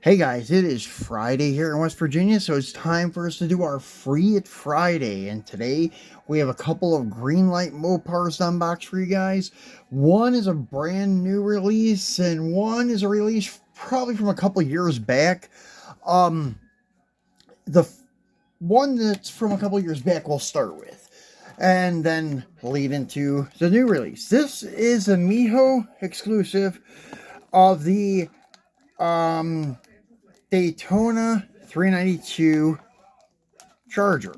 Hey guys, it is Friday here in West Virginia, so it's time for us to do our Free It Friday. And today we have a couple of Greenlight Mopars to unbox for you guys. One is a brand new release, and one is a release probably from a couple years back. Um, the one that's from a couple years back we'll start with, and then lead into the new release. This is a Mijo exclusive of the um Daytona 392 Charger.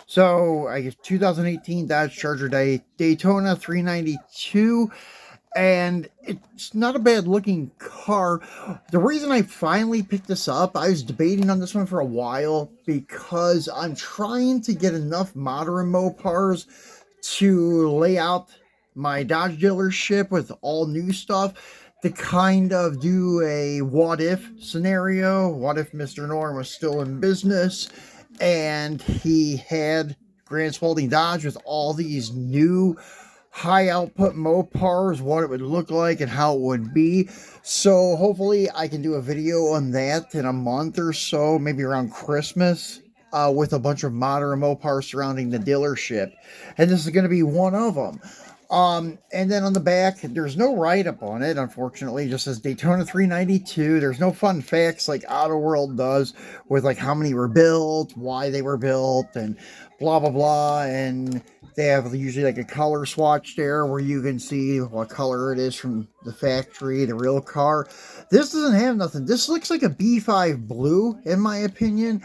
So I guess 2018 Dodge Charger Daytona 392, and it's not a bad looking car. The reason I finally picked this up, I was debating on this one for a while because I'm trying to get enough modern Mopars to lay out my Dodge dealership with all new stuff to kind of do a what if scenario. What if Mr. Norm was still in business and he had Grant Spalding Dodge with all these new high output Mopars, what it would look like and how it would be. So hopefully I can do a video on that in a month or so, maybe around Christmas, with a bunch of modern Mopars surrounding the dealership. And this is going to be one of them. And then on the back, there's no write-up on it, unfortunately. It just says Daytona 392. There's no fun facts like Auto World does with like how many were built, why they were built, and blah, blah, blah. And they have usually like a color swatch there where you can see what color it is from the factory, the real car. This doesn't have nothing. This looks like a B5 blue, in my opinion.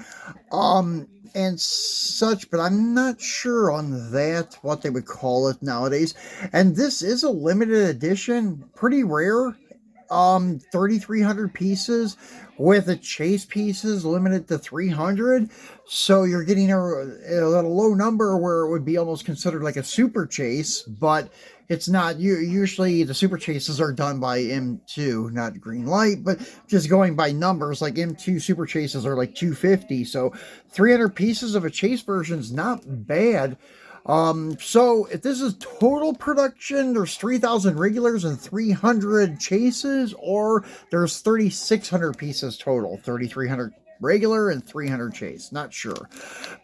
And such, but I'm not sure on that, what they would call it nowadays. And this is a limited edition, pretty rare. 3,300 pieces with the chase pieces limited to 300. So you're getting a low number where it would be almost considered like a super chase, but it's not. Usually the super chases are done by M2, not Greenlight, but just going by numbers, like M2 super chases are like 250. So 300 pieces of a chase version is not bad. So if this is total production, there's 3,000 regulars and 300 chases, or there's 3,600 pieces total, 3,300 regular and 300 chase. Not sure,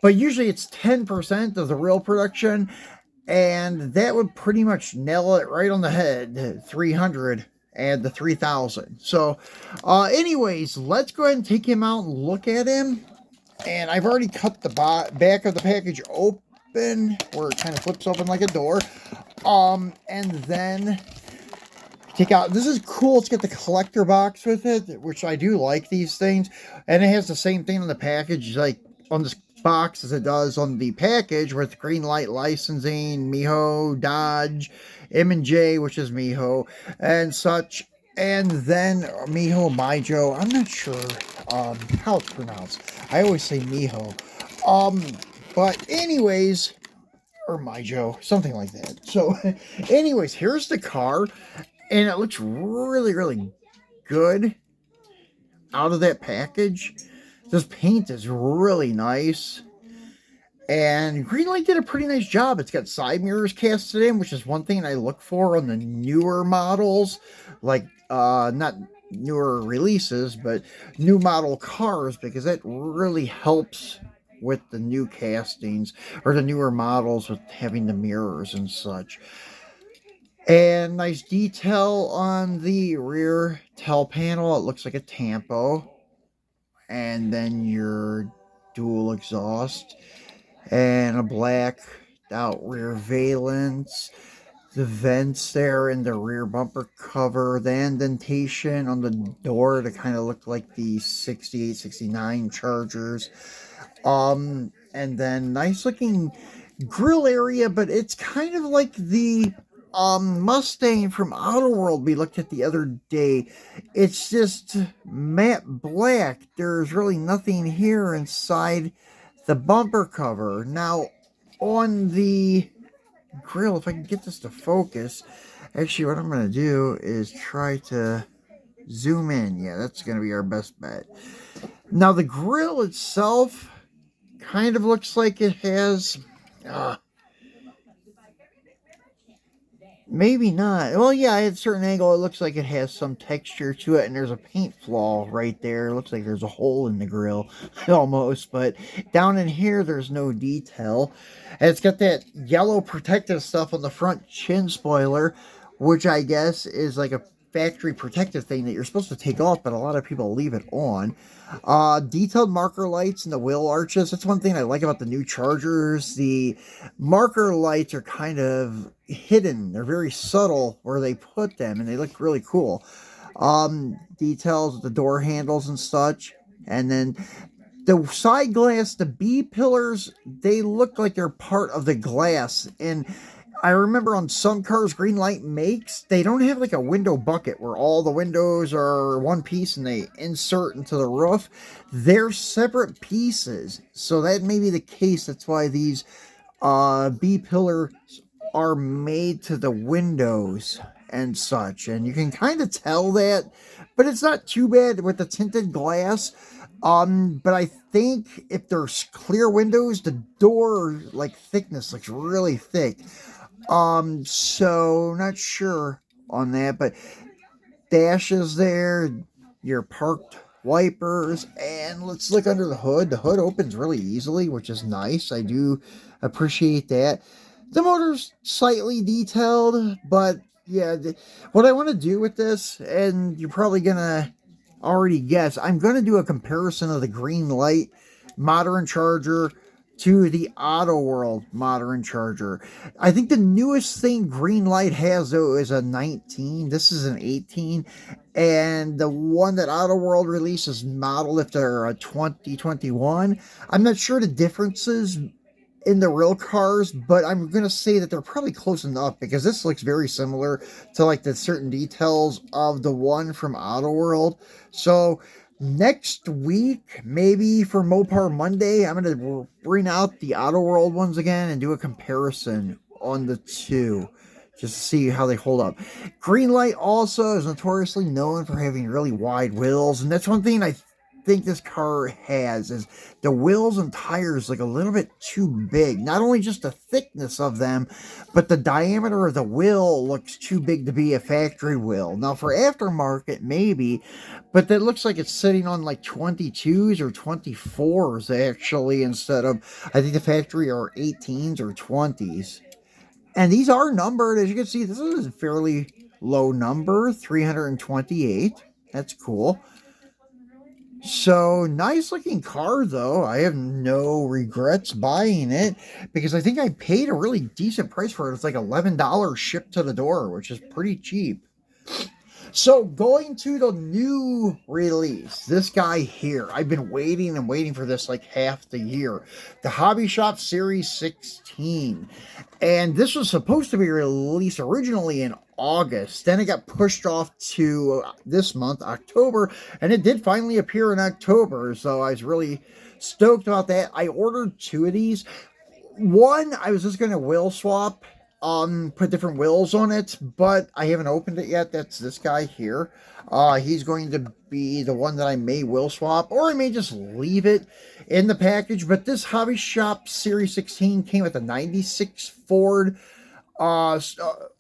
but usually it's 10% of the real production, and that would pretty much nail it right on the head. 300 and the 3,000. So, anyways, let's go ahead and take him out and look at him. And I've already cut the back of the package open where it kind of flips open like a door. And then take out, this is cool. It's got the collector box with it, which I do like these things. And it has the same thing on the package, like on this box as it does on the package, with Greenlight licensing, Mijo, Dodge, M&J, which is Mijo, and such. And then Mijo, I'm not sure how it's pronounced. I always say Mijo. But anyways, or Mijo, something like that. So anyways, here's the car, and it looks really, really good out of that package. This paint is really nice. And Greenlight did a pretty nice job. It's got side mirrors casted in, which is one thing I look for on the newer models. Like, not newer releases, but new model cars, because that really helps with the new castings, or the newer models with having the mirrors and such. And nice detail on the rear tail panel. It looks like a Tampo. And then your dual exhaust and a black out rear valence, the vents there in the rear bumper cover, the indentation on the door to kind of look like the 68, 69 Chargers. And then nice looking grill area, but it's kind of like the Mustang from Auto World we looked at the other day. It's just matte black. There's really nothing here inside the bumper cover. Now, on the grill, if I can get this to focus, actually what I'm going to do is try to zoom in. Yeah, that's going to be our best bet. Now, the grill itself kind of looks like it has Maybe not. Well, yeah, at a certain angle, it looks like it has some texture to it, and there's a paint flaw right there. It looks like there's a hole in the grill, almost, but down in here, there's no detail. And it's got that yellow protective stuff on the front chin spoiler, which I guess is like a factory protective thing that you're supposed to take off, but a lot of people leave it on. Detailed marker lights and the wheel arches. That's one thing I like about the new Chargers. The marker lights are kind of hidden. They're very subtle where they put them, and they look really cool. Details with the door handles and such. And then the side glass, the B pillars, they look like they're part of the glass. And I remember on some cars Greenlight makes, they don't have like a window bucket where all the windows are one piece and they insert into the roof. They're separate pieces. So that may be the case. That's why these B pillars are made to the windows and such. And you can kind of tell that, but it's not too bad with the tinted glass. But I think if there's clear windows, the door like thickness looks really thick. So not sure on that, but dashes there, your parked wipers, and let's look under the hood. The hood opens really easily, which is nice. I do appreciate that. The motor's slightly detailed, but yeah, what I want to do with this, and you're probably gonna already guess, I'm gonna do a comparison of the Greenlight modern Charger to the Auto World modern Charger. I think the newest thing Greenlight has though is a 19. This is an 18, and the one that Auto World releases modeled after a 2021. I'm not sure the differences in the real cars, but I'm gonna say that they're probably close enough because this looks very similar to like the certain details of the one from Auto World. So next week, maybe for Mopar Monday, I'm gonna bring out the Auto World ones again and do a comparison on the two. Just to see how they hold up. Greenlight also is notoriously known for having really wide wheels, and that's one thing I think this car has is the wheels and tires look a little bit too big. Not only just the thickness of them, but the diameter of the wheel looks too big to be a factory wheel. Now for aftermarket, maybe, but that looks like it's sitting on like 22s or 24s actually, instead of, I think the factory are 18s or 20s. And these are numbered. As you can see, this is a fairly low number, 328. That's cool. So, nice looking car though. I have no regrets buying it because I think I paid a really decent price for it. It's like $11 shipped to the door, which is pretty cheap. So, going to the new release, this guy here, I've been waiting and waiting for this like half the year. The Hobby Shop Series 16. And this was supposed to be released originally in August. Then it got pushed off to this month, October, and it did finally appear in October. So I was really stoked about that. I ordered two of these. One, I was just going to wheel swap, put different wheels on it, but I haven't opened it yet. That's this guy here. He's going to be the one that I may wheel swap, or I may just leave it in the package. But this Hobby Shop Series 16 came with a 96 Ford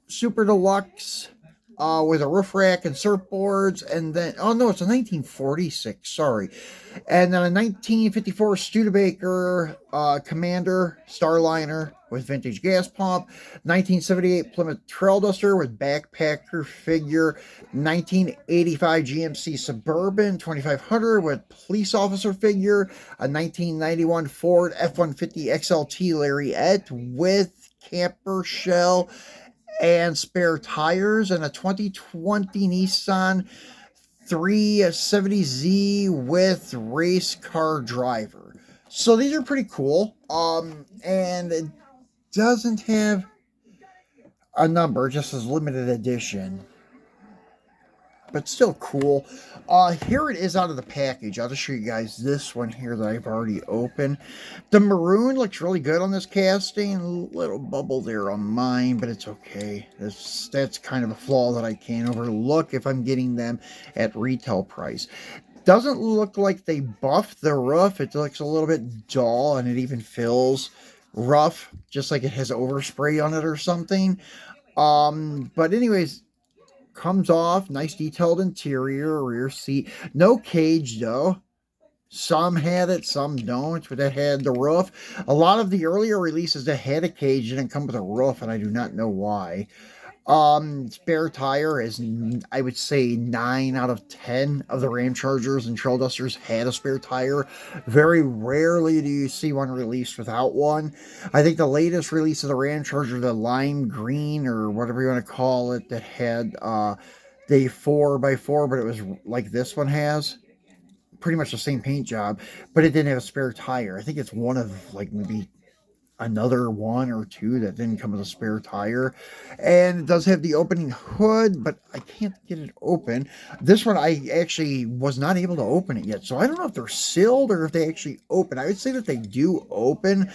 Super Deluxe with a roof rack and surfboards, and then, oh no, it's a 1946, sorry. And then a 1954 Studebaker Commander Starliner with vintage gas pump, 1978 Plymouth Trailduster with backpacker figure, 1985 GMC Suburban 2500 with police officer figure, a 1991 Ford F-150 XLT Lariat with camper shell and spare tires, and a 2020 Nissan 370Z with race car driver. So these are pretty cool. And it doesn't have a number, just as limited edition, but still cool. Here it is out of the package. I'll just show you guys this one here that I've already opened. The maroon looks really good on this casting. A little bubble there on mine, but it's okay. That's kind of a flaw that I can't overlook if I'm getting them at retail price. Doesn't look like they buffed the roof. It looks a little bit dull, and it even feels rough, just like it has overspray on it or something. But anyways, comes off, nice detailed interior, rear seat, no cage though. Some had it, some don't, but that had the roof. A lot of the earlier releases that had a cage didn't come with a roof, and I do not know why. Spare tire is, I would say, 9 out of 10 of the Ram Chargers and Traildusters had a spare tire. Very rarely do you see one released without one. I think the latest release of the Ram Charger, the lime green or whatever you want to call it, that had the 4x4, but it was like this one has. Pretty much the same paint job, but it didn't have a spare tire. I think it's one of like maybe another one or two that didn't come with a spare tire. And it does have the opening hood, but I can't get it open. This one, I actually was not able to open it yet. So I don't know if they're sealed or if they actually open. I would say that they do open.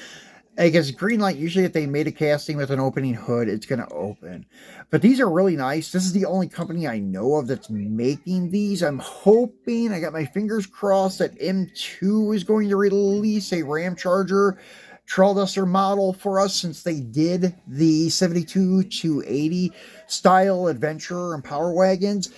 I guess Greenlight, usually if they made a casting with an opening hood, it's going to open. But these are really nice. This is the only company I know of that's making these. I'm hoping, I got my fingers crossed, that M2 is going to release a Ram Charger Trailduster model for us, since they did the 72 to 80 style adventure and power wagons.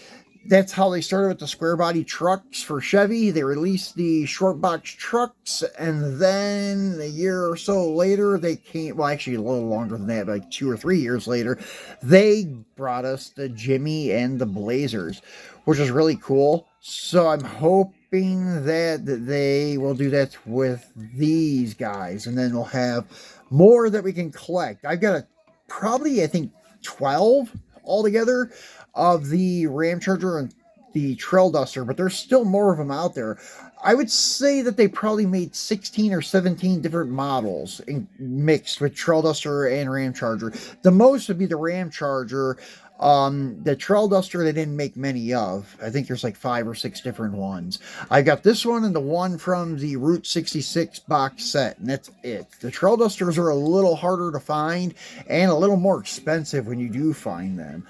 That's how they started with the square body trucks for Chevy. They released the short box trucks, and then a year or so later, they came, well, actually a little longer than that, like 2 or 3 years later, they brought us the Jimmy and the Blazers, which is really cool. So I'm hoping that they will do that with these guys, and then we'll have more that we can collect. I've got probably, I think, 12 altogether of the Ram Charger and the Trailduster, but there's still more of them out there. I would say that they probably made 16 or 17 different models mixed with Trailduster and Ram Charger. The most would be the Ram Charger. The Trailduster, they didn't make many of. I think there's like 5 or 6 different ones. I got this one and the one from the Route 66 box set, and that's it. The Traildusters are a little harder to find and a little more expensive when you do find them.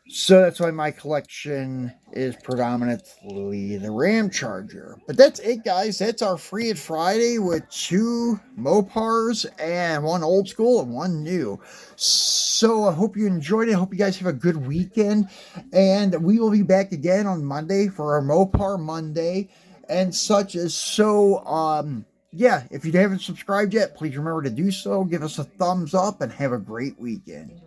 So that's why my collection is predominantly the Ram Charger. But that's it, guys. That's our Free It Friday with 2 Mopars and 1 old school and 1 new. So I hope you enjoyed it. I hope you guys have a good weekend. And we will be back again on Monday for our Mopar Monday and such as. So, yeah, if you haven't subscribed yet, please remember to do so. Give us a thumbs up and have a great weekend.